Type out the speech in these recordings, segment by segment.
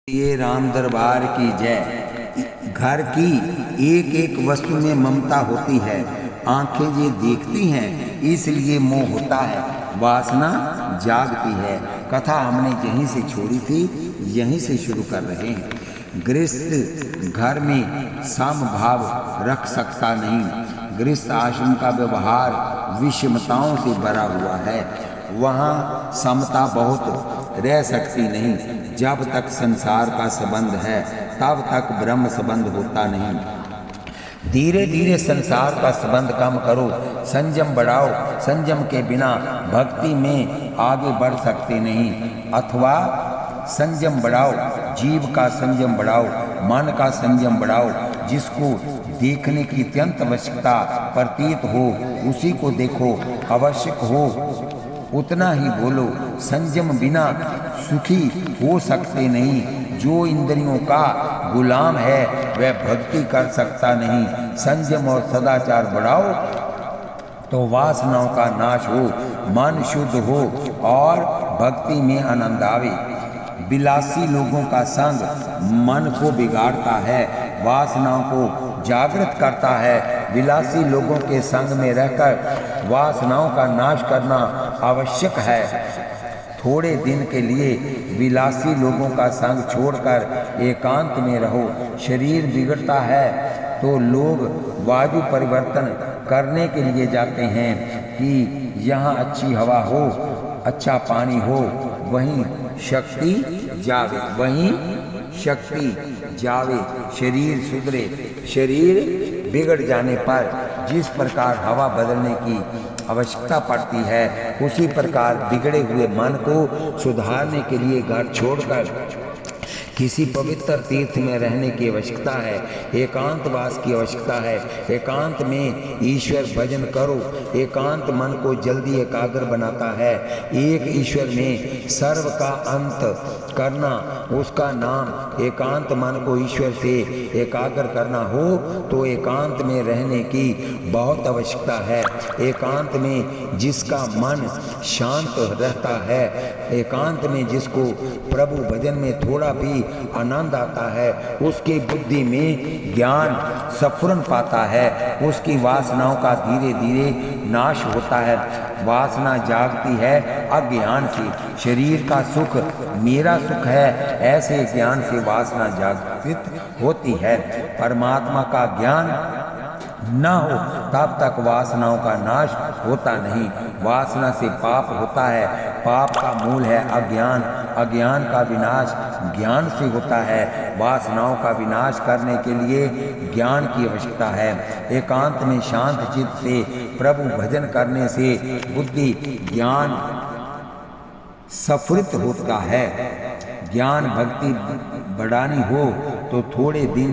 ये राम दरबार की जय। घर की एक एक वस्तु में ममता होती है। आंखें ये देखती हैं इसलिए मोह होता है, वासना जागती है। कथा हमने यहीं से छोड़ी थी, यहीं से शुरू कर रहे हैं। गृहस्थ घर में समभाव रख सकता नहीं। गृहस्थ आश्रम का व्यवहार विषमताओं से भरा हुआ है। वहाँ समता बहुत रह सकती नहीं। जब तक संसार का संबंध है तब तक ब्रह्म संबंध होता नहीं। धीरे धीरे संसार का संबंध कम करो, संयम बढ़ाओ। संयम के बिना भक्ति में आगे बढ़ सकते नहीं। अथवा संयम बढ़ाओ, जीव का संयम बढ़ाओ, मन का संयम बढ़ाओ। जिसको देखने की अत्यंत आवश्यकता प्रतीत हो उसी को देखो, आवश्यक हो उतना ही बोलो। संयम बिना सुखी हो सकते नहीं। जो इंद्रियों का गुलाम है वह भक्ति कर सकता नहीं। संयम और सदाचार बढ़ाओ तो वासनाओं का नाश हो, मन शुद्ध हो और भक्ति में आनंद आवे। विलासी लोगों का संग मन को बिगाड़ता है, वासनाओं को जागृत करता है। विलासी लोगों के संग में रहकर वासनाओं का नाश करना आवश्यक है। थोड़े दिन के लिए विलासी लोगों का संग छोड़कर एकांत में रहो। शरीर बिगड़ता है तो लोग वायु परिवर्तन करने के लिए जाते हैं कि यहाँ अच्छी हवा हो, अच्छा पानी हो, वहीं शक्ति जावे, वहीं शक्ति जावे, शरीर सुधरे। शरीर बिगड़ जाने पर जिस प्रकार हवा बदलने की आवश्यकता पड़ती है उसी प्रकार बिगड़े हुए मन को सुधारने के लिए घर छोड़कर किसी पवित्र तीर्थ में रहने की आवश्यकता है। एकांतवास की आवश्यकता है। एकांत में ईश्वर भजन करो। एकांत मन को जल्दी एकाग्र बनाता है। एक ईश्वर में सर्व का अंत करना, उसका नाम। एकांत मन को ईश्वर से एकाग्र करना हो तो एकांत में रहने की बहुत आवश्यकता है। एकांत में जिसका मन शांत रहता है, एकांत में जिसको प्रभु भजन में थोड़ा भी आनंद आता है, उसकी बुद्धि में ज्ञान स्फुरन पाता है। उसकी वासनाओं का धीरे धीरे नाश होता है। वासना जागती है अज्ञान से। शरीर का सुख मेरा सुख है, ऐसे ज्ञान से वासना जागृत होती है। परमात्मा का ज्ञान न हो तब तक वासनाओं का नाश होता नहीं। वासना से पाप होता है। पाप का मूल है अज्ञान। अज्ञान का विनाश ज्ञान से होता है। वासनाओं का विनाश करने के लिए ज्ञान की आवश्यकता है। एकांत में शांत चित्त से प्रभु भजन करने से बुद्धि ज्ञान स्फुरित होता है। ज्ञान भक्ति बढ़ानी हो तो थोड़े दिन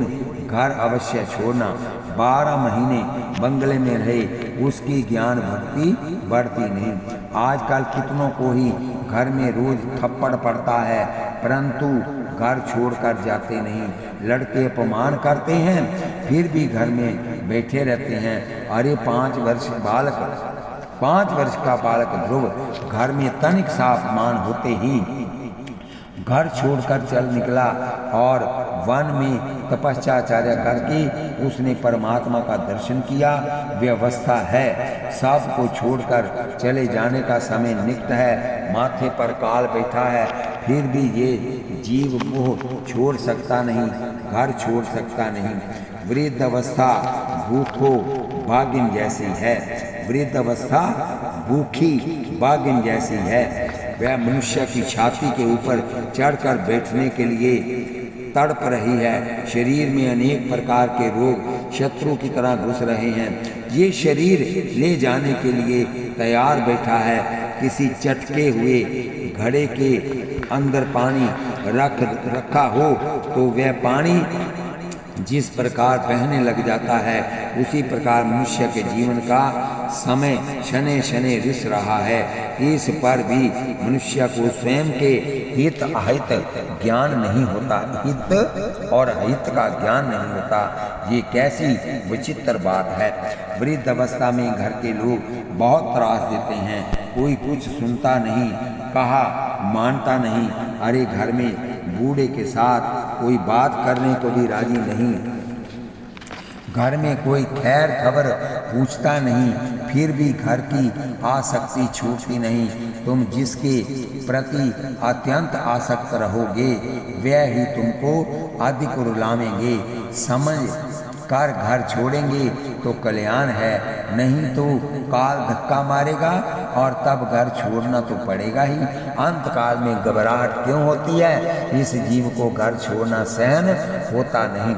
घर अवश्य छोड़ना। 12 महीने बंगले में रहे, उसकी ज्ञान भक्ति बढ़ती नहीं। आजकल कितनों को ही घर में रोज थप्पड़ पड़ता है परंतु घर छोड़कर जाते नहीं। लड़के अपमान करते हैं फिर भी घर में बैठे रहते हैं। अरे 5 वर्ष का बालक ध्रुव घर में तनिक सा अपमान होते ही घर छोड़कर चल निकला और वन में तपस्याचार्य करके उसने परमात्मा का दर्शन किया। व्यवस्था है, सबको छोड़कर चले जाने का समय निकट है। माथे पर काल बैठा है फिर भी ये जीव मोह छोड़ सकता नहीं, घर छोड़ सकता नहीं। वृद्ध अवस्था भूखो भागिन जैसी है। वृद्ध अवस्था भूखी भागिन जैसी है। वह मनुष्य की छाती के ऊपर चढ़कर बैठने के लिए तड़प रही है। शरीर में अनेक प्रकार के रोग शत्रु की तरह घुस रहे हैं। ये शरीर ले जाने के लिए तैयार बैठा है। किसी चटके हुए घड़े के अंदर पानी रखा हो तो वह पानी जिस प्रकार बहने लग जाता है उसी प्रकार मनुष्य के जीवन का समय शनै शनै रिस रहा है। इस पर भी मनुष्य को स्वयं के हित अहित ज्ञान नहीं होता। हित और अहित का ज्ञान नहीं होता। ये कैसी विचित्र बात है। वृद्ध अवस्था में घर के लोग बहुत त्रास देते हैं। कोई कुछ सुनता नहीं, कहा मानता नहीं। अरे घर में बूढ़े के साथ कोई बात करने को भी राजी नहीं। घर में कोई खैर खबर पूछता नहीं, फिर भी घर की आसक्ति छूटती नहीं। तुम जिसके प्रति अत्यंत आसक्त रहोगे वह ही तुमको अधिक रुलावेंगे। समझ कर घर छोड़ेंगे तो कल्याण है, नहीं तो काल धक्का मारेगा और तब घर छोड़ना तो पड़ेगा ही। अंत काल में घबराहट क्यों होती है? इस जीव को घर छोड़ना सहन होता नहीं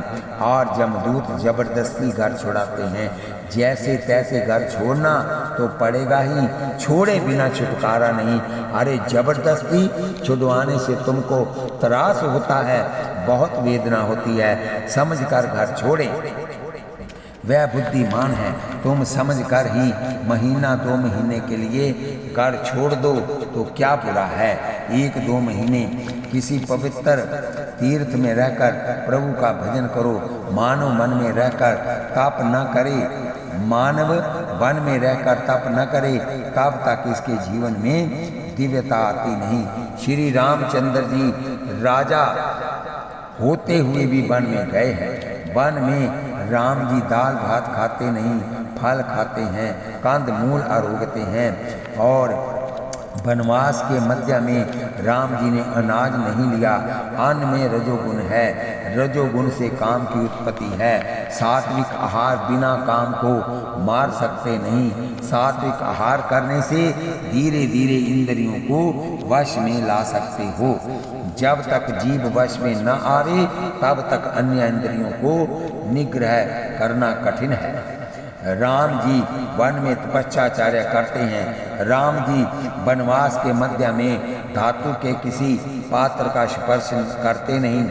और जमदूत जबरदस्ती घर छुड़ाते हैं। जैसे तैसे घर छोड़ना तो पड़ेगा ही, छोड़े बिना छुटकारा नहीं। अरे जबरदस्ती छुड़वाने से तुमको त्रास होता है, बहुत वेदना होती है। समझ कर घर छोड़े वह बुद्धिमान है। तुम समझ कर ही महीना 2 महीने के लिए घर छोड़ दो तो क्या बुरा है। 1-2 महीने किसी पवित्र तीर्थ में रहकर प्रभु का भजन करो। मानव मन में रहकर तप न करे, मानव वन में रहकर तप न करे, तब तक इसके जीवन में दिव्यता आती नहीं। श्री रामचंद्र जी राजा होते हुए भी वन में गए हैं। वन में राम जी दाल भात खाते नहीं, फल खाते हैं, कंद मूल आरोगते हैं। और वनवास के मध्य में राम जी ने अनाज नहीं लिया। अन्न में रजोगुण है, रजोगुण से काम की उत्पत्ति है। सात्विक आहार बिना काम को मार सकते नहीं। सात्विक आहार करने से धीरे धीरे इंद्रियों को वश में ला सकते हो। जब तक जीव वश में न आवे तब तक अन्य इंद्रियों को निग्रह करना कठिन है। राम जी वन में तपस्याचार्य करते हैं। राम जी वनवास के मध्य में धातु के किसी पात्र का स्पर्श करते नहीं।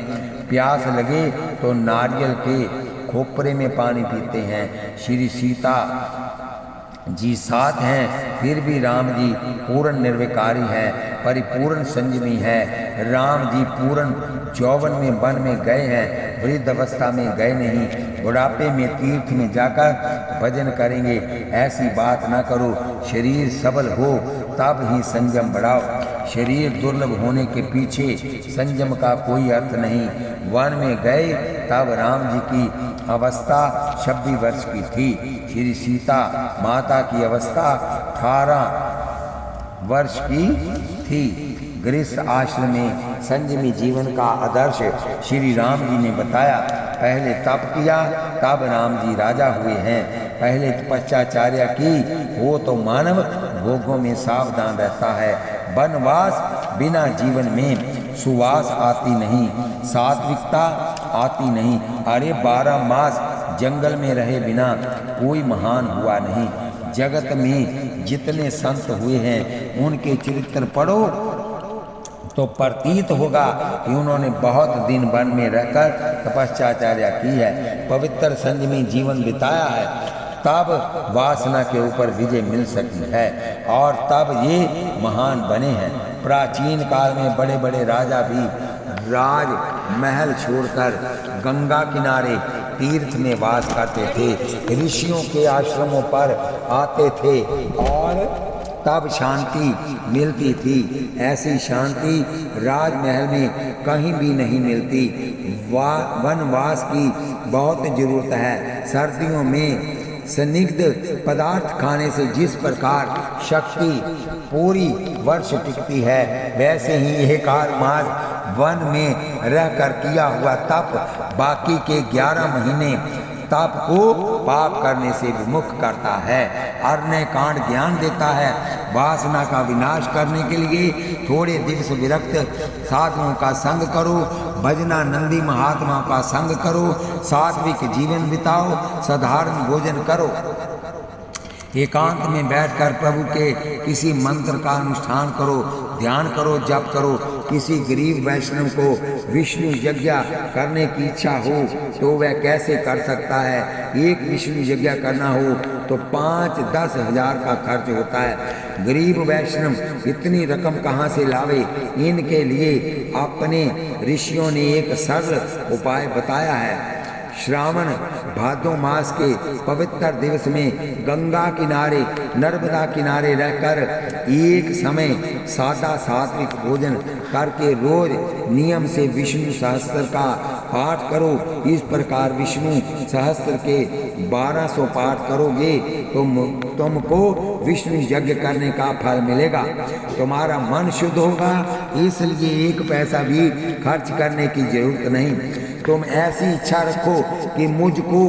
प्यास लगे तो नारियल के खोपरे में पानी पीते हैं। श्री सीता जी साथ हैं, फिर भी राम जी पूर्ण निर्विकारी है, परिपूर्ण संयमी है। राम जी पूर्ण यौवन में वन में गए हैं, वृद्ध अवस्था में गए नहीं। बुढ़ापे में तीर्थ में जाकर भजन करेंगे, ऐसी बात ना करो। शरीर सबल हो तब ही संयम बढ़ाओ। शरीर दुर्लभ होने के पीछे संयम का कोई अर्थ नहीं। वन में गए तब राम जी की अवस्था 26 वर्ष की थी। श्री सीता माता की अवस्था 18 वर्ष की थी। गृहस्थ आश्रम में संयमी जीवन का आदर्श श्री राम जी ने बताया। पहले तप किया तब राम जी राजा हुए हैं। पहले तपस्याचार्य की हो तो मानव भोगों में सावधान रहता है। वनवास बिना जीवन में सुवास आती नहीं, सात्विकता आती नहीं। अरे 12 मास जंगल में रहे बिना कोई महान हुआ नहीं। जगत में जितने संत हुए हैं उनके चरित्र पढ़ो तो प्रतीत होगा कि उन्होंने बहुत दिन वन में रहकर तपस्याचार्य की है, पवित्र संयमी जीवन बिताया है, तब वासना के ऊपर विजय मिल सकी है और तब ये महान बने हैं। प्राचीन काल में बड़े बड़े राजा भी राज महल छोड़कर गंगा किनारे तीर्थ में वास करते थे, ऋषियों के आश्रमों पर आते थे और तब शांति मिलती थी। ऐसी शांति राजमहल में कहीं भी नहीं मिलती। वनवास की बहुत जरूरत है। सर्दियों में स्निग्ध पदार्थ खाने से जिस प्रकार शक्ति पूरी वर्ष टिकती है, वैसे ही 1 मास वन में रहकर किया हुआ तप बाकी के 11 महीने तप को पाप करने से विमुख करता है। अरण्य कांड ज्ञान देता है। वासना का विनाश करने के लिए थोड़े दिवस विरक्त साधुओं का संग करो, भजनानंदी महात्मा का संग करो, सात्विक जीवन बिताओ, साधारण भोजन करो। एकांत में बैठकर प्रभु के किसी मंत्र का अनुष्ठान करो, ध्यान करो, जप करो। किसी गरीब वैष्णव को विष्णु यज्ञ करने की इच्छा हो तो वह कैसे कर सकता है? एक विष्णु यज्ञ करना हो तो 5-10 हजार का खर्च होता है। गरीब वैष्णव इतनी रकम कहाँ से लावे? इनके लिए अपने ऋषियों ने एक सरल उपाय बताया है। श्रावण भादो मास के पवित्र दिवस में गंगा किनारे नर्मदा किनारे रहकर एक समय सादा सात्विक भोजन करके रोज नियम से विष्णु सहस्त्र का पाठ करो। इस प्रकार विष्णु सहस्त्र के 1200 पाठ करोगे तो तुमको विष्णु यज्ञ करने का फल मिलेगा। तुम्हारा मन शुद्ध होगा, इसलिए एक पैसा भी खर्च करने की जरूरत नहीं। तुम ऐसी इच्छा रखो कि मुझको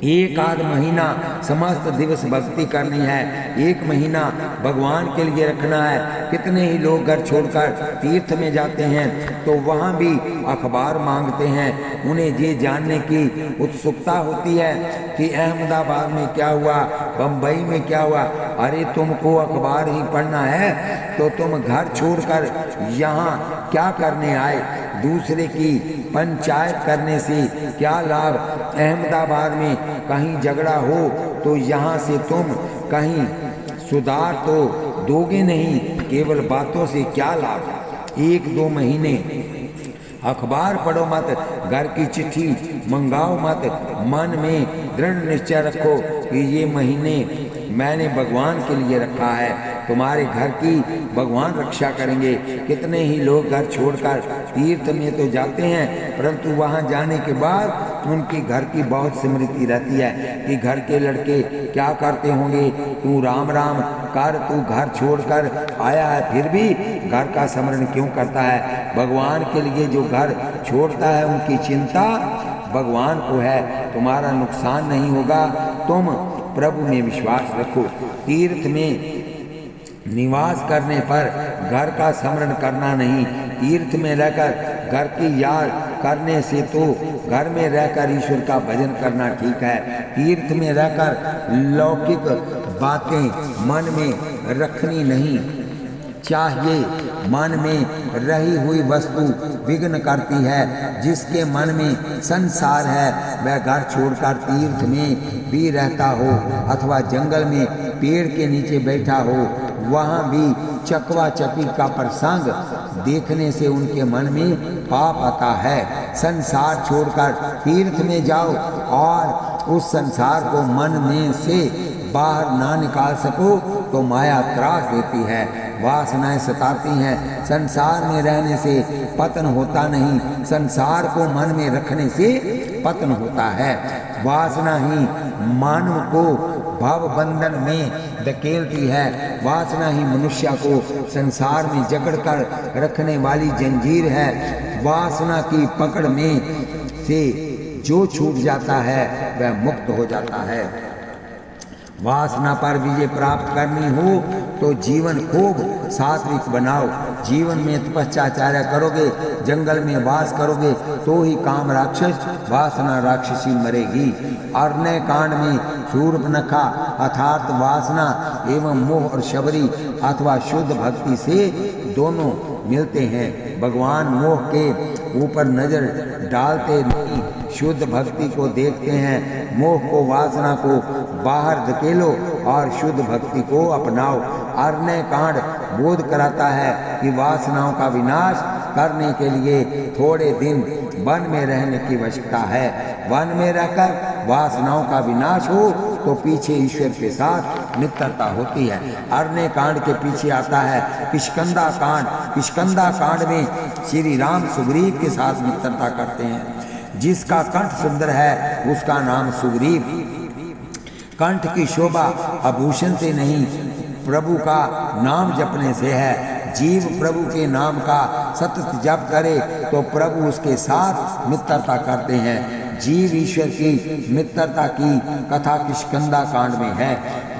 एक आध महीना समस्त दिवस भक्ति करनी है, एक महीना भगवान के लिए रखना है। कितने ही लोग घर छोड़कर तीर्थ में जाते हैं तो वहाँ भी अखबार मांगते हैं। उन्हें ये जानने की उत्सुकता होती है कि अहमदाबाद में क्या हुआ, बम्बई में क्या हुआ। अरे तुमको अखबार ही पढ़ना है तो तुम घर छोड़कर यहाँ क्या करने आए? दूसरे की पंचायत करने से क्या लाभ? अहमदाबाद में कहीं झगड़ा हो तो यहाँ से तुम कहीं सुधार तो दोगे नहीं, केवल बातों से क्या लाभ? 1-2 महीने अखबार पढ़ो मत, घर की चिट्ठी मंगाओ मत। मन में दृढ़ निश्चय रखो कि ये महीने मैंने भगवान के लिए रखा है। तुम्हारे घर की भगवान रक्षा करेंगे। कितने ही लोग घर छोड़कर तीर्थ में तो जाते हैं, परंतु वहां जाने के बाद उनकी घर की बहुत स्मृति रहती है कि घर के लड़के क्या करते होंगे। तू राम राम कर, तू घर छोड़कर आया है फिर भी घर का स्मरण क्यों करता है? भगवान के लिए जो घर छोड़ता है उनकी चिंता भगवान को है। तुम्हारा नुकसान नहीं होगा। तुम प्रभु में विश्वास रखो। तीर्थ में निवास करने पर घर का स्मरण करना नहीं, तीर्थ में रहकर घर की याद करने से तो घर में रहकर ईश्वर का भजन करना ठीक है। तीर्थ में रहकर लौकिक बातें मन में रखनी नहीं चाहिए। मन में रही हुई वस्तु विघ्न करती है। जिसके मन में संसार है वह घर छोड़कर तीर्थ में भी रहता हो अथवा जंगल में पेड़ के नीचे बैठा हो, वहाँ भी चकवा चकी का प्रसंग देखने से उनके मन में पाप आता है। संसार छोड़कर तीर्थ में जाओ और उस संसार को मन में से बाहर ना निकाल सको तो माया त्रास देती है, वासनाएं सताती हैं। संसार में रहने से पतन होता नहीं, संसार को मन में रखने से पतन होता है। वासना ही मानव को भव बंधन में धकेलती है। वासना ही मनुष्य को संसार में जकड़कर रखने वाली जंजीर है। वासना की पकड़ में से जो छूट जाता है वह मुक्त हो जाता है। वासना पर विजय प्राप्त करनी हो तो जीवन खूब सात्विक बनाओ। जीवन में तपस्याचार्य करोगे, जंगल में वास करोगे तो ही काम राक्षस वासना राक्षसी मरेगी। अरण्य कांड में शूर्पणखा अर्थात वासना एवं मोह और शबरी अथवा शुद्ध भक्ति से दोनों मिलते हैं। भगवान मोह के ऊपर नजर डालते नहीं, शुद्ध भक्ति को देखते हैं। मोह को वासना को बाहर धकेलो और शुद्ध भक्ति को अपनाओ। अरण्य कांड बोध कराता है कि वासनाओं का विनाश करने के लिए थोड़े दिन वन में रहने की आवश्यकता है। वन में रहकर वासनाओं का विनाश हो तो पीछे ईश्वर के साथ मित्रता होती है। अरण्य कांड के पीछे आता है किष्किंधा कांड। किष्किंधा कांड में श्री राम सुग्रीव के साथ मित्रता करते हैं। जिसका कंठ सुंदर है उसका नाम सुग्रीव। कंठ की शोभा आभूषण से नहीं प्रभु का नाम जपने से है। जीव प्रभु के नाम का सतत जप करे तो प्रभु उसके साथ मित्रता करते हैं। जीव ईश्वर की मित्रता की कथा किष्किंधा कांड में है।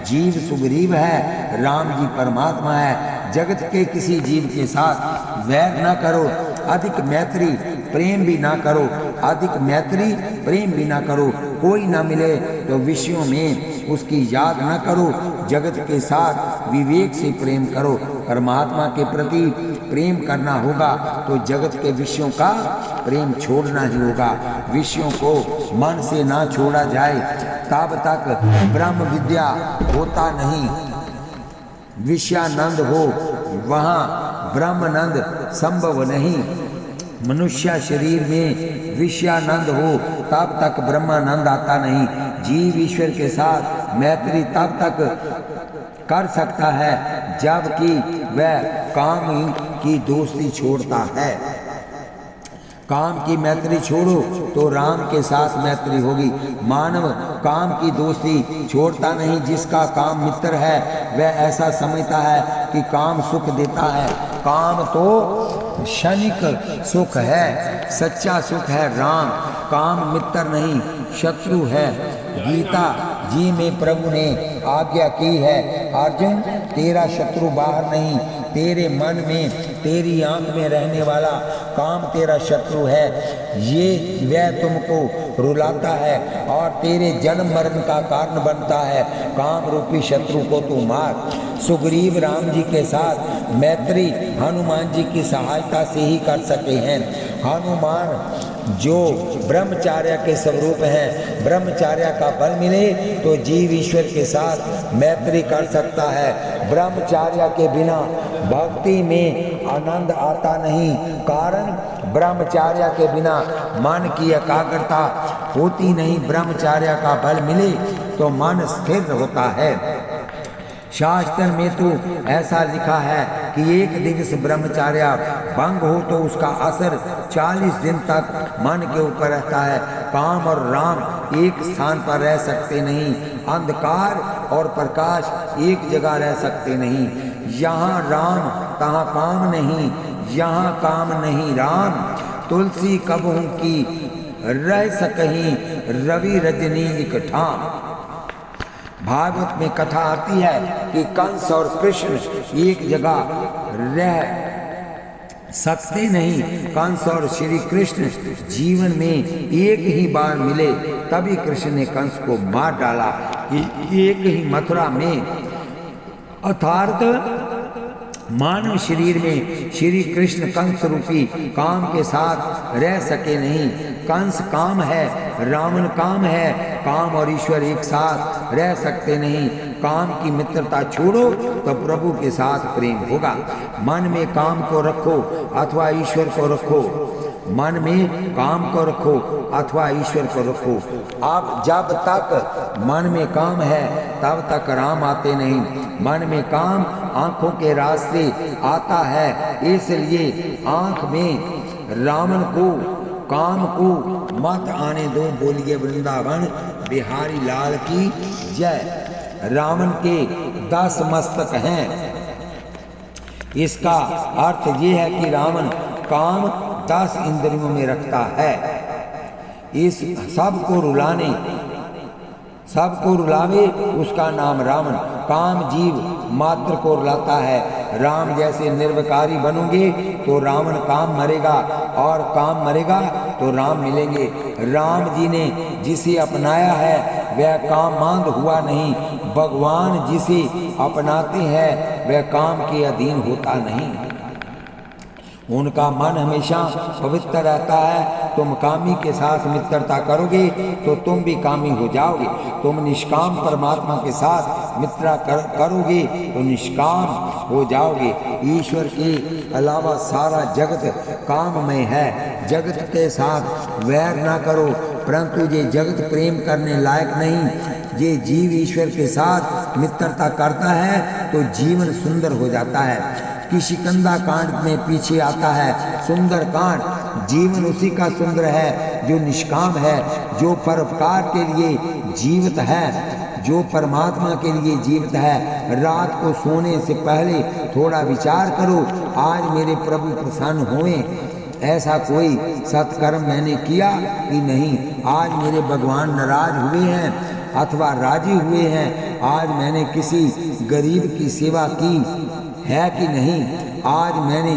जीव सुग्रीव है, राम जी परमात्मा है। जगत के किसी जीव के साथ वैर न करो, अधिक मैत्री प्रेम भी ना करो। अधिक मैत्री प्रेम भी ना करो। कोई ना मिले तो विषयों में उसकी याद न करो। जगत के साथ विवेक से प्रेम करो। परमात्मा के प्रति प्रेम करना होगा तो जगत के विषयों का प्रेम छोड़ना ही होगा। विषयों को मन से ना छोड़ा जाए तब तक ब्रह्म विद्या होता नहीं। विषयानंद हो वहाँ ब्रह्मानंद संभव नहीं। मनुष्य शरीर में विषयानंद हो तब तक ब्रह्मानंद आता नहीं। जीव ईश्वर के साथ मैत्री तब तक कर सकता है जबकि वह काम की दोस्ती छोड़ता है। काम की मैत्री छोड़ो तो राम के साथ मैत्री होगी। मानव काम की दोस्ती छोड़ता नहीं। जिसका काम मित्र है वह ऐसा समझता है कि काम सुख देता है। काम तो क्षणिक सुख है, सच्चा सुख है राम। काम मित्र नहीं शत्रु है। गीता जी में प्रभु ने आज्ञा की है, अर्जुन तेरा शत्रु बाहर नहीं, तेरे मन में, तेरी आंख में रहने वाला काम तेरा शत्रु है। ये वह तुमको रुलाता है और तेरे जन्म मरण का कारण बनता है। काम रूपी शत्रु को तू मार। सुग्रीव राम जी के साथ मैत्री हनुमान जी की सहायता से ही कर सके हैं। हनुमान जो ब्रह्मचार्य के स्वरूप हैं, ब्रह्मचार्य का बल मिले तो जीव ईश्वर के साथ मैत्री कर सकता है। ब्रह्मचार्य के बिना भक्ति में आनंद आता नहीं। कारण ब्रह्मचार्य के बिना मन की एकाग्रता होती नहीं। ब्रह्मचार्य का बल मिले तो मन स्थिर होता है। शास्त्र में तो ऐसा लिखा है कि एक दिवस ब्रह्मचार्य भंग हो तो उसका असर 40 दिन तक मन के ऊपर रहता है। काम और राम एक स्थान पर रह सकते नहीं। अंधकार और प्रकाश एक जगह रह सकते नहीं। यहाँ राम तहाँ काम नहीं, यहाँ काम नहीं राम। तुलसी कबहू की रह सकहीं, रवि रजनी इकट्ठा। भागवत में कथा आती है कि कंस और कृष्ण एक जगह रह सकते नहीं। कंस और श्री कृष्ण जीवन में एक ही बार मिले, तभी कृष्ण ने कंस को मार डाला। एक ही मथुरा में अर्थात मानव शरीर में श्री कृष्ण कंस रूपी काम के साथ रह सके नहीं। कंस काम है, रावण काम है। काम और ईश्वर एक साथ रह सकते नहीं। काम की मित्रता छोड़ो तो प्रभु के साथ प्रेम होगा। मन में काम को रखो अथवा ईश्वर को रखो। मन में काम को रखो अथवा ईश्वर को रखो। अब जब तक मन में काम है तब तक राम आते नहीं। मन में काम आंखों के रास्ते आता है, इसलिए आंख में रावण को, काम को मत आने दो। बोलिए वृंदावन बिहारी लाल की जय। रावण के 10 मस्तक हैं। इसका अर्थ ये है कि रावण काम 10 इंद्रियों में रखता है। इस सबको रुलावे उसका नाम रावण। काम जीव मात्र को रुलाता है। राम जैसे निर्विकारी बनोगे तो रावण काम मरेगा और काम मरेगा तो राम मिलेंगे। राम जी ने जिसे अपनाया है वह कामांध हुआ नहीं। भगवान जिसे अपनाते हैं वह काम के अधीन होता नहीं। उनका मन हमेशा पवित्र रहता है। तुम कामी के साथ मित्रता करोगे तो तुम भी कामी हो जाओगे। तुम निष्काम परमात्मा के साथ मित्रता करोगे तो निष्काम हो जाओगे। ईश्वर के अलावा सारा जगत काममय है। जगत के साथ वैर ना करो, परंतु ये जगत प्रेम करने लायक नहीं। ये जीव ईश्वर के साथ मित्रता करता है तो जीवन सुंदर हो जाता है। किसी कंदा कांड में पीछे आता है सुंदर कांड। जीवन उसी का सुंदर है जो निष्काम है, जो परोपकार के लिए जीवित है, जो परमात्मा के लिए जीवित है। रात को सोने से पहले थोड़ा विचार करो, आज मेरे प्रभु प्रसन्न हुए, ऐसा कोई सत्कर्म मैंने किया कि नहीं। आज मेरे भगवान नाराज हुए हैं अथवा राजी हुए हैं। आज मैंने किसी गरीब की सेवा की है कि नहीं। आज मैंने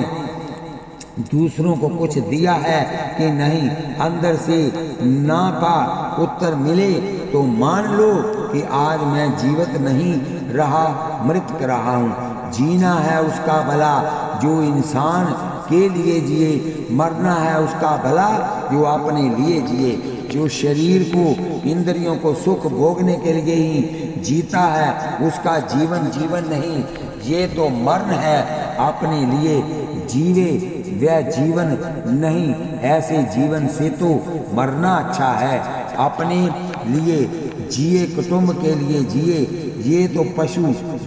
दूसरों को कुछ दिया है कि नहीं। अंदर से ना का उत्तर मिले तो मान लो कि आज मैं जीवित नहीं रहा, मृत रहा हूँ। जीना है उसका भला जो इंसान के लिए जिए, मरना है उसका भला जो अपने लिए जिए। जो शरीर को, इंद्रियों को सुख भोगने के लिए ही जीता है उसका जीवन जीवन नहीं, ये तो मरण है। अपने लिए जीवे वह जीवन नहीं। ऐसे जीवन से तो मरना अच्छा है। अपने लिए जिए, कुटुंब के लिए जिए, ये तो पशु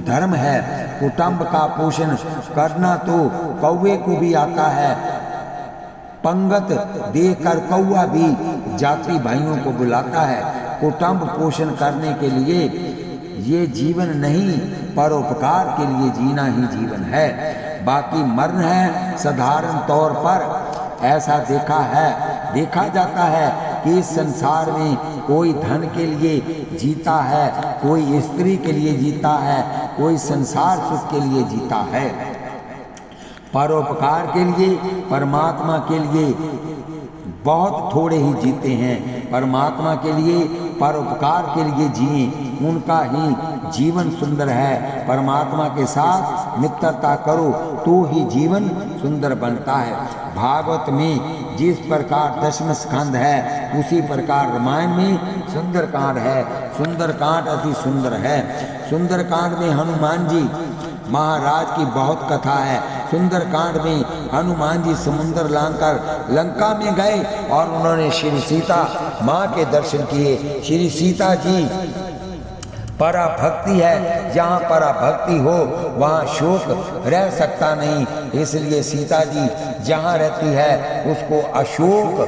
धर्म है। कुटुंब का पोषण करना तो कौवे को भी आता है। पंगत देकर कौवा भी जाति भाइयों को बुलाता है। कुटुंब पोषण करने के लिए ये जीवन नहीं, परोपकार के लिए जीना ही जीवन है। बाकी मरण है साधारण तौर पर। ऐसा देखा जाता है कि इस संसार में कोई धन के लिए जीता है, कोई स्त्री के लिए जीता है, कोई संसार सुख के लिए जीता है। परोपकार के लिए, परमात्मा के लिए बहुत थोड़े ही जीते हैं। परमात्मा के लिए, परोपकार के लिए जिए, उनका ही जीवन सुंदर है। परमात्मा के साथ मित्रता करो तो ही जीवन सुंदर बनता है। भागवत में जिस प्रकार दशम स्कंद है, उसी प्रकार रामायण में सुंदरकांड है। सुंदरकांड अति सुंदर है। सुंदरकांड में हनुमान जी महाराज की बहुत कथा है। सुंदरकांड में हनुमान जी समुद्र लांघकर लंका में गए और उन्होंने श्री सीता माँ के दर्शन किए। श्री सीता जी पराभक्ति है। जहाँ पराभक्ति हो वहाँ शोक रह सकता नहीं। इसलिए सीता जी जहाँ रहती है उसको अशोक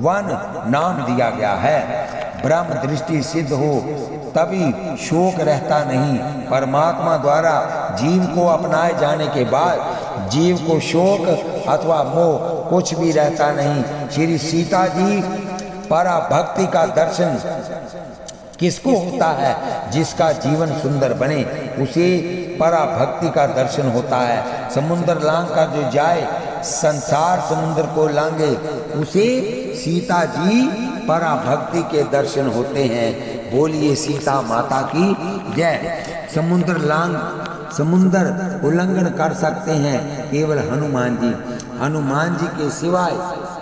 वन नाम दिया गया है। ब्रह्म दृष्टि सिद्ध हो तभी शोक रहता नहीं। परमात्मा द्वारा जीव को अपनाए जाने के बाद जीव को शोक अथवा मोह कुछ भी रहता नहीं। श्री सीता जी पराभक्ति का दर्शन किसको होता है? जिसका जीवन सुंदर बने उसे पराभक्ति का दर्शन होता है। समुद्र लांघ कर जो जाए, संसार समुद्र को लांघे, उसे सीता जी पराभक्ति के दर्शन होते हैं। बोलिए सीता माता की जय। समुद्र उल्लंघन कर सकते हैं केवल हनुमान जी। हनुमान जी के सिवाय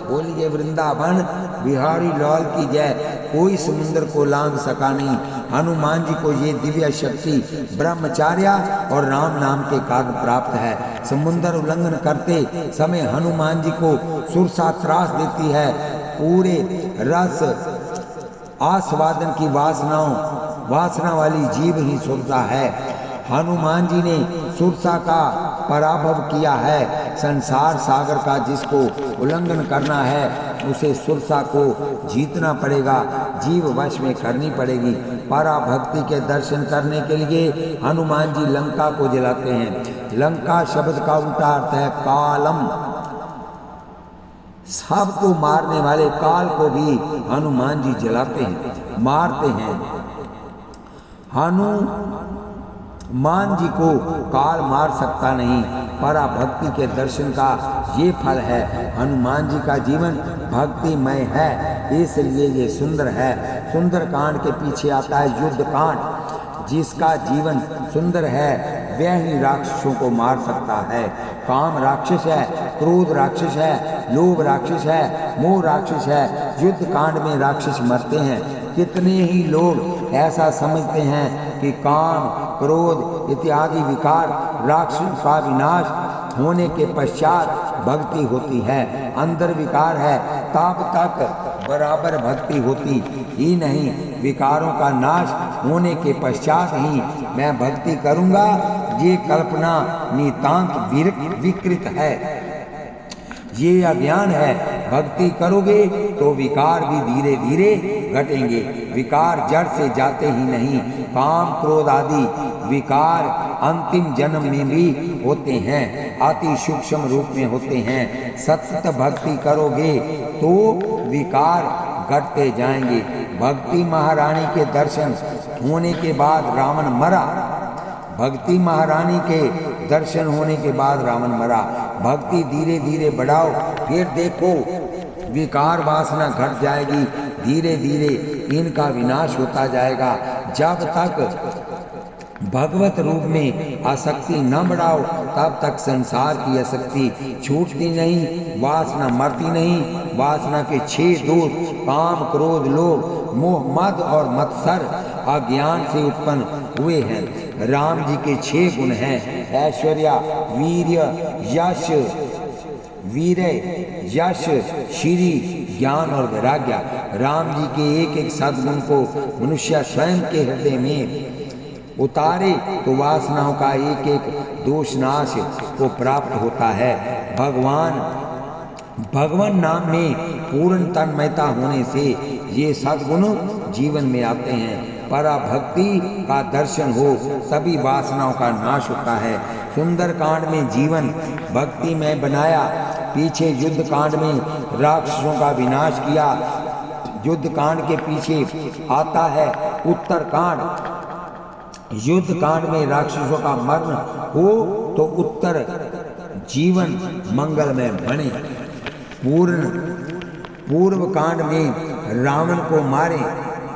बोलिए वृंदावन बिहारी लाल की जय। कोई समुद्र को लांघ सका नहीं। हनुमान जी को ये दिव्य शक्ति ब्रह्मचार्य और राम नाम के कारण प्राप्त है। समुद्र उल्लंघन करते समय हनुमान जी को सुरसा त्रास देती है। पूरे रस आस्वादन की वासना वाली जीव ही सुरसा है। हनुमान जी ने सुरसा का पराभव किया है। संसार सागर का जिसको उल्लंघन करना है उसे सुरसा को जीतना पड़ेगा, जीव वश में करनी पड़ेगी। पराभक्ति के दर्शन करने के लिए हनुमान जी लंका को जलाते हैं। लंका शब्द का उल्टा अर्थ है कालम। सबको मारने वाले काल को भी हनुमान जी जलाते हैं, मारते हैं। हनुमान जी को काल मार सकता नहीं। पराभक्ति के दर्शन का ये फल है। हनुमान जी का जीवन भक्तिमय है, इसलिए ये सुंदर है। सुंदरकांड के पीछे आता है युद्ध कांड। जिसका जीवन सुंदर है वह ही राक्षसों को मार सकता है। काम राक्षस है, क्रोध राक्षस है, लोभ राक्षस है, मोह राक्षस है। युद्ध कांड में राक्षस मरते हैं। कितने ही लोग ऐसा समझते हैं कि काम, क्रोध इत्यादि विकार राक्षस का विनाश होने के पश्चात भक्ति होती है। अंदर विकार है तब तक बराबर भक्ति होती ही नहीं। विकारों का नाश होने के पश्चात ही मैं भक्ति करूँगा, ये कल्पना नितांत विकृत है। ये अज्ञान है। भक्ति करोगे तो विकार भी धीरे धीरे घटेंगे। विकार जड़ से जाते ही नहीं। काम, क्रोध आदि विकार अंतिम जन्म में भी होते हैं, अति सूक्ष्म रूप में होते हैं। सतत भक्ति करोगे तो विकार घटते जाएंगे। भक्ति महारानी के दर्शन होने के बाद रावण मरा। भक्ति महारानी के दर्शन होने के बाद रावण मरा। भक्ति धीरे धीरे बढ़ाओ, फिर देखो विकार वासना घट जाएगी। धीरे धीरे इनका विनाश होता जाएगा। जब तक भगवत रूप में आसक्ति न बढ़ाओ तब तक संसार की आसक्ति छूटती नहीं, वासना मरती नहीं। वासना के 6 दोष काम, क्रोध, लोभ, मोह, मद और मत्सर अज्ञान से उत्पन्न हुए हैं। राम जी के 6 गुण हैं, ऐश्वर्य, वीर्य, यश, वीर्य, यश, श्री, ज्ञान और वैराग्य। राम जी के एक एक सद्गुण को मनुष्य स्वयं के हृदय में उतारे तो वासनाओं का एक एक दोषनाश को प्राप्त होता है। भगवान नाम में पूर्ण तन्मयता होने से ये सद्गुण जीवन में आते हैं। पराभक्ति का दर्शन हो तभी वासनाओं का नाश होता है। सुंदर कांड में जीवन भक्ति में बनाया, पीछे युद्ध कांड में राक्षसों का विनाश किया। युद्ध कांड के पीछे आता है उत्तर कांड। युद्ध कांड में राक्षसों का मरण हो तो उत्तर जीवन मंगलमय बने। पूर्व कांड में रावण को मारे,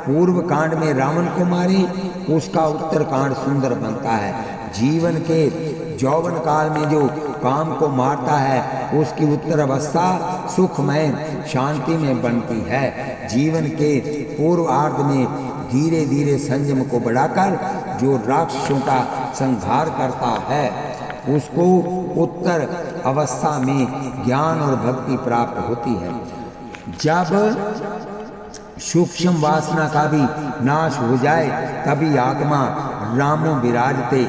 पूर्व कांड में रावण को मारे, उसका उत्तर कांड सुंदर बनता है। जीवन के यौवन काल में जो काम को मारता है उसकी उत्तर अवस्था सुखमय शांति में बनती है। जीवन के पूर्वार्ध में धीरे धीरे संयम को बढ़ाकर जो राक्षसों का संहार करता है उसको उत्तर अवस्था में ज्ञान और भक्ति प्राप्त होती है। जब सूक्ष्म वासना का भी नाश हो जाए तभी आत्मा रामो विराजते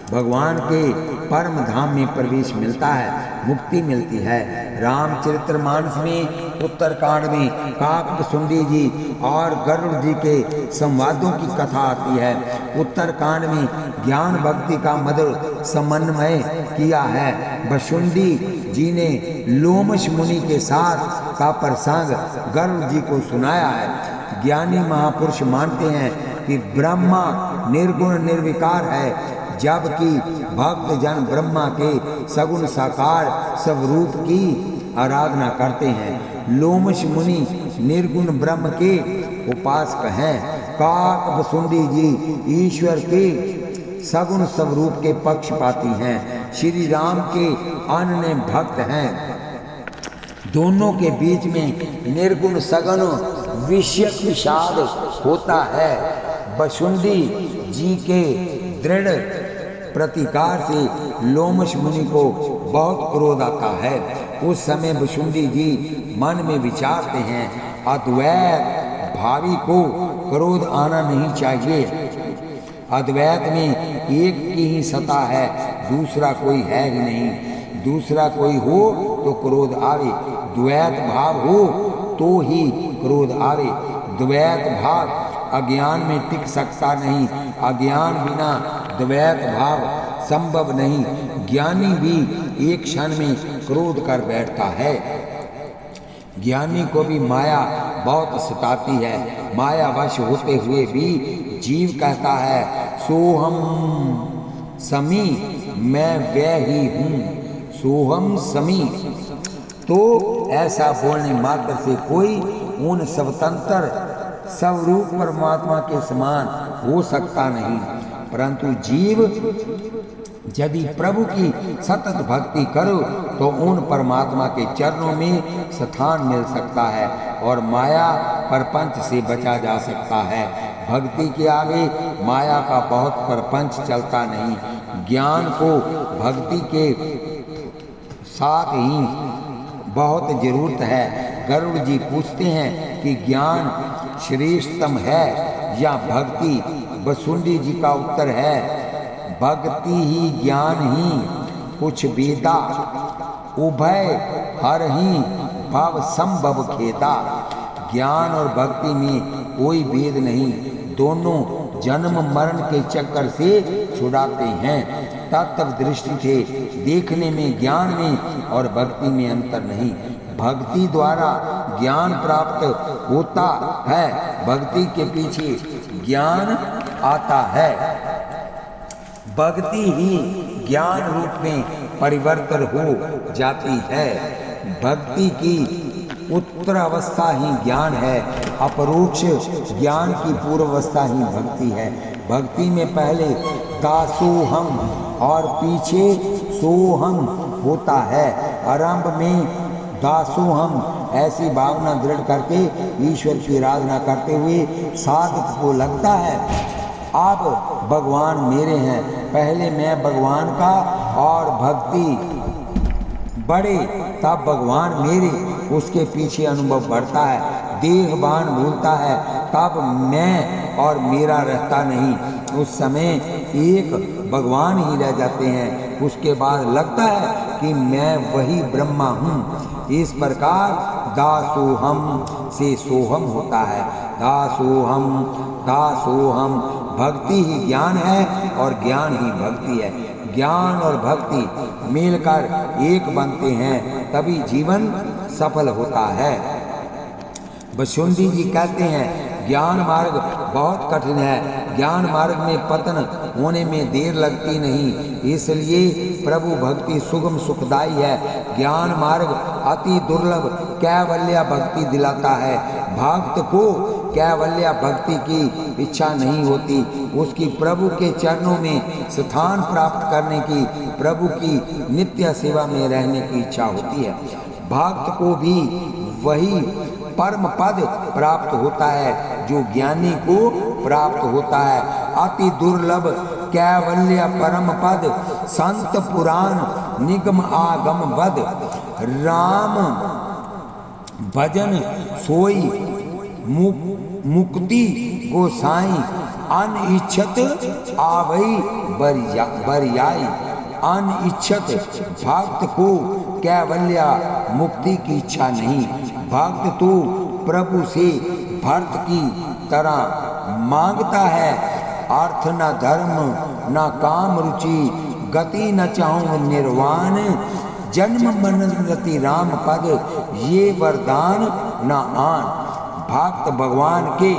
भगवान के परम धाम में प्रवेश मिलता है, मुक्ति मिलती है। रामचरितमानस में उत्तरकांड में काकभुसुंडी जी और गरुड़ जी के संवादों की कथा आती है। उत्तरकांड में ज्ञान भक्ति का मधुर समन्वय किया है। भुसुंडी जी ने लोमश मुनि के साथ का प्रसंग गरुड़ जी को सुनाया है। ज्ञानी महापुरुष मानते हैं कि ब्रह्मा निर्गुण निर्विकार है, जबकि भक्त जन ब्रह्मा के सगुण साकार स्वरूप की आराधना करते हैं। लोमश मुनि निर्गुण ब्रह्म के उपासक हैं। काकभुसुंडी जी ईश्वर के सगुण स्वरूप के पक्षपाती हैं। श्री राम के अन्य भक्त हैं। दोनों के बीच में निर्गुण सगुण विषयक विषाद होता है। भुसुंडी जी के दृढ़ प्रतिकार से लोमश मुनि को बहुत क्रोध आता है। उस समय भुसुंडी जी मन में विचारते हैं, अद्वैत भावी को क्रोध आना नहीं चाहिए। अद्वैत में एक की ही सत्ता है, दूसरा कोई है ही नहीं। दूसरा कोई हो तो क्रोध आवे, द्वैत भाव हो तो ही क्रोध आवे। द्वैत भाव अज्ञान में टिक सकता नहीं, अज्ञान बिना द्वैत भाव संभव नहीं। ज्ञानी भी एक क्षण में क्रोध कर बैठता है। ज्ञानी को भी माया बहुत सताती है। माया वश होते हुए भी जीव कहता है, सोहम समी, मैं वह ही हूँ, सोहम समी। तो ऐसा बोलने मात्र से कोई उन स्वतंत्र स्वरूप परमात्मा के समान हो सकता नहीं, परंतु जीव यदि प्रभु की सतत भक्ति करो तो उन परमात्मा के चरणों में स्थान मिल सकता है और माया परपंच से बचा जा सकता है। भक्ति के आगे माया का बहुत परपंच चलता नहीं। ज्ञान को भक्ति के साथ ही बहुत जरूरत है। गरुड़ जी पूछते हैं कि ज्ञान श्रेष्ठतम है या भक्ति? भुसुंडी जी का उत्तर है, भक्ति ही ज्ञान ही कुछ वेदा, उभय हर ही भव संभव खेदा। ज्ञान और भक्ति में कोई भेद नहीं, दोनों जन्म मरण के चक्कर से छुड़ाते हैं। तत्व दृष्टि से देखने में ज्ञान में और भक्ति में अंतर नहीं। भक्ति द्वारा ज्ञान प्राप्त होता है, भक्ति के पीछे ज्ञान आता है। भक्ति ही ज्ञान रूप में परिवर्तन हो जाती है। भक्ति की उत्तर अवस्था ही ज्ञान है, अपरोक्ष ज्ञान की पूर्व अवस्था ही भक्ति है। भक्ति में पहले दासोहम और पीछे सोहम होता है। आरंभ में दासोहम ऐसी भावना दृढ़ करके ईश्वर की आराधना करते हुए साधक को लगता है, अब भगवान मेरे हैं, पहले मैं भगवान का और भक्ति बढ़े तब भगवान मेरे, उसके पीछे अनुभव बढ़ता है। देहबान भूलता है तब मैं और मेरा रहता नहीं, उस समय एक भगवान ही रह जाते हैं। उसके बाद लगता है कि मैं वही ब्रह्मा हूँ। इस प्रकार दासोहम से सोहम होता है। दासोहम दासोहम, भक्ति ही ज्ञान है और ज्ञान ही भक्ति है। ज्ञान और भक्ति मिलकर एक बनते हैं, तभी जीवन सफल होता है। बसुंडी जी कहते हैं ज्ञान मार्ग बहुत कठिन है, ज्ञान मार्ग में पतन होने में देर लगती नहीं, इसलिए प्रभु भक्ति सुगम सुखदाई है। ज्ञान मार्ग अति दुर्लभ कैवल्य भक्ति दिलाता है। भक्त को कैवल्य भक्ति की इच्छा नहीं होती, उसकी प्रभु के चरणों में स्थान प्राप्त करने की, प्रभु की नित्य सेवा में रहने की इच्छा होती है। भक्त को भी वही परम पद प्राप्त होता है जो ज्ञानी को प्राप्त होता है। अति दुर्लभ कैवल्य परम पद, संत पुराण निगम आगम वद, राम भजन सोई मुक्ति गोसाई, अनिच्छत आवई बरियाई। अनिच्छत भक्त को कैवल्य मुक्ति की इच्छा नहीं, भक्त तो प्रभु से भक्त की तरह मांगता है। अर्थ न धर्म न काम रुचि, गति न चाहूं निर्वाण, जन्म मनरति राम पद, ये वरदान न आन। भक्त भगवान के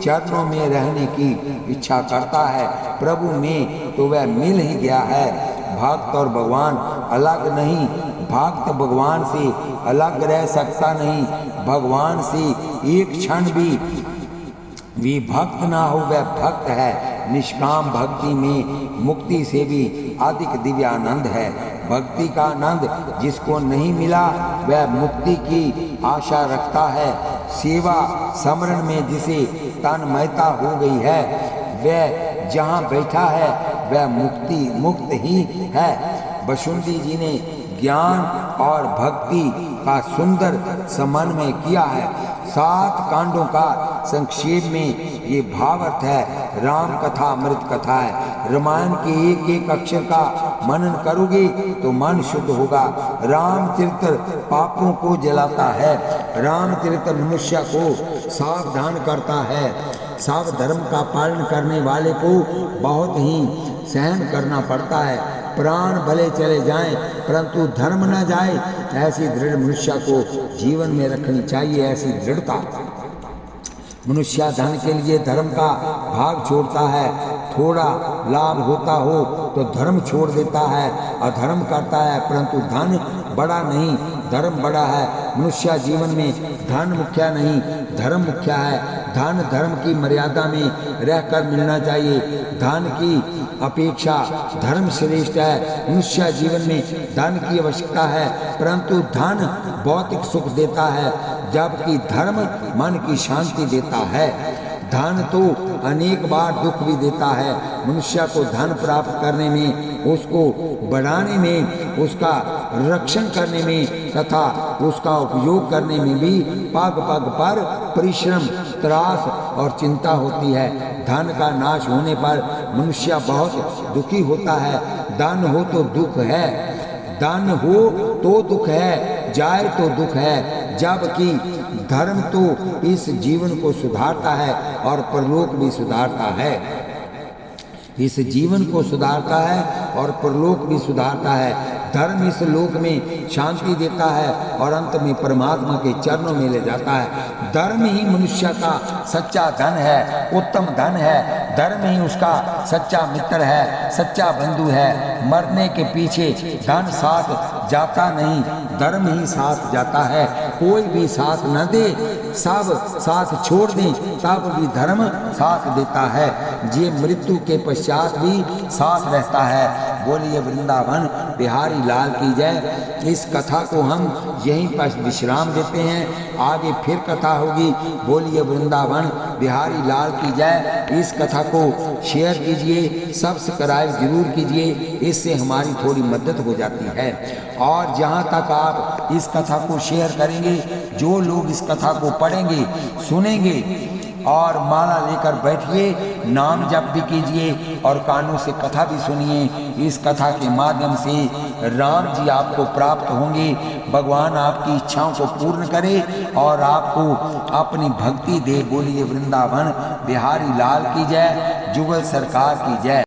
चरणों में रहने की इच्छा करता है, प्रभु में तो वह मिल ही गया है। भक्त और भगवान अलग नहीं, भक्त भगवान से अलग रह सकता नहीं। भगवान से एक क्षण भी भक्त ना हो वह भक्त है। निष्काम भक्ति में मुक्ति से भी अधिक दिव्यानंद है। भक्ति का आनंद जिसको नहीं मिला वह मुक्ति की आशा रखता है। सेवा समरण में जिसे तन्मयता हो गई है, वह जहाँ बैठा है वह मुक्त ही है। बसुंडी जी ने ज्ञान और भक्ति का सुंदर समन्वय किया है। 7 कांडों का संक्षेप में ये भावार्थ है। राम कथा अमृत कथा है। रामायण के एक एक अक्षर का मनन करोगे तो मन शुद्ध होगा। रामचरित्र पापों को जलाता है। रामचरित्र मनुष्य को सावधान करता है। सब धर्म का पालन करने वाले को बहुत ही सहन करना पड़ता है। प्राण भले चले जाएं परंतु धर्म न जाए, ऐसी दृढ़ मनुष्य को जीवन में रखनी चाहिए। ऐसी दृढ़ता मनुष्य धन के लिए धर्म का भाग छोड़ता है। थोड़ा लाभ होता हो तो धर्म छोड़ देता है, अधर्म करता है, परंतु धन बड़ा नहीं, धर्म बड़ा है। मनुष्य जीवन में धन मुख्य नहीं, धर्म मुख्य है। धन धर्म की मर्यादा में रहकर मिलना चाहिए। धन की अपेक्षा धर्म श्रेष्ठ है। मनुष्य जीवन में धन की आवश्यकता है, परंतु धन भौतिक सुख देता है, जबकि धर्म मन की शांति देता है। धन तो अनेक बार दुख भी देता है। मनुष्य को धन प्राप्त करने में, उसको बढ़ाने में, उसका रक्षण करने में तथा उसका उपयोग करने में भी पग पग पर परिश्रम, त्रास और चिंता होती है। धन का नाश होने पर मनुष्य बहुत दुखी होता है। धन हो तो दुख है, धन हो तो दुख है, जाए तो दुख है, जबकि धर्म तो इस जीवन को सुधारता है और परलोक भी सुधारता है। इस जीवन को सुधारता है और परलोक भी सुधारता है। धर्म इस लोक में शांति देता है और अंत में परमात्मा के चरणों में ले जाता है। धर्म ही मनुष्य का सच्चा धन है, उत्तम धन है। धर्म ही उसका सच्चा मित्र है, सच्चा बंधु है। मरने के पीछे धन साथ जाता नहीं, धर्म ही साथ जाता है। कोई भी साथ न दे, सब साथ छोड़ दें, तब भी धर्म साथ देता है। ये मृत्यु के पश्चात भी साथ रहता है। बोलिए वृंदावन बिहारी लाल की जय। इस कथा को हम यहीं पर विश्राम देते हैं, आगे फिर कथा होगी। बोलिए वृंदावन बिहारी लाल की जय। इस कथा को शेयर कीजिए, सब्सक्राइब जरूर कीजिए, इससे हमारी थोड़ी मदद हो जाती है। और जहाँ तक आप इस कथा को शेयर करेंगे, जो लोग इस कथा को पढ़ेंगे, सुनेंगे और माला लेकर बैठिए, नाम जप भी कीजिए और कानों से कथा भी सुनिए। इस कथा के माध्यम से राम जी आपको प्राप्त होंगे। भगवान आपकी इच्छाओं को पूर्ण करे और आपको अपनी भक्ति दे। बोलिए वृंदावन बिहारी लाल की जय, जुगल सरकार की जय।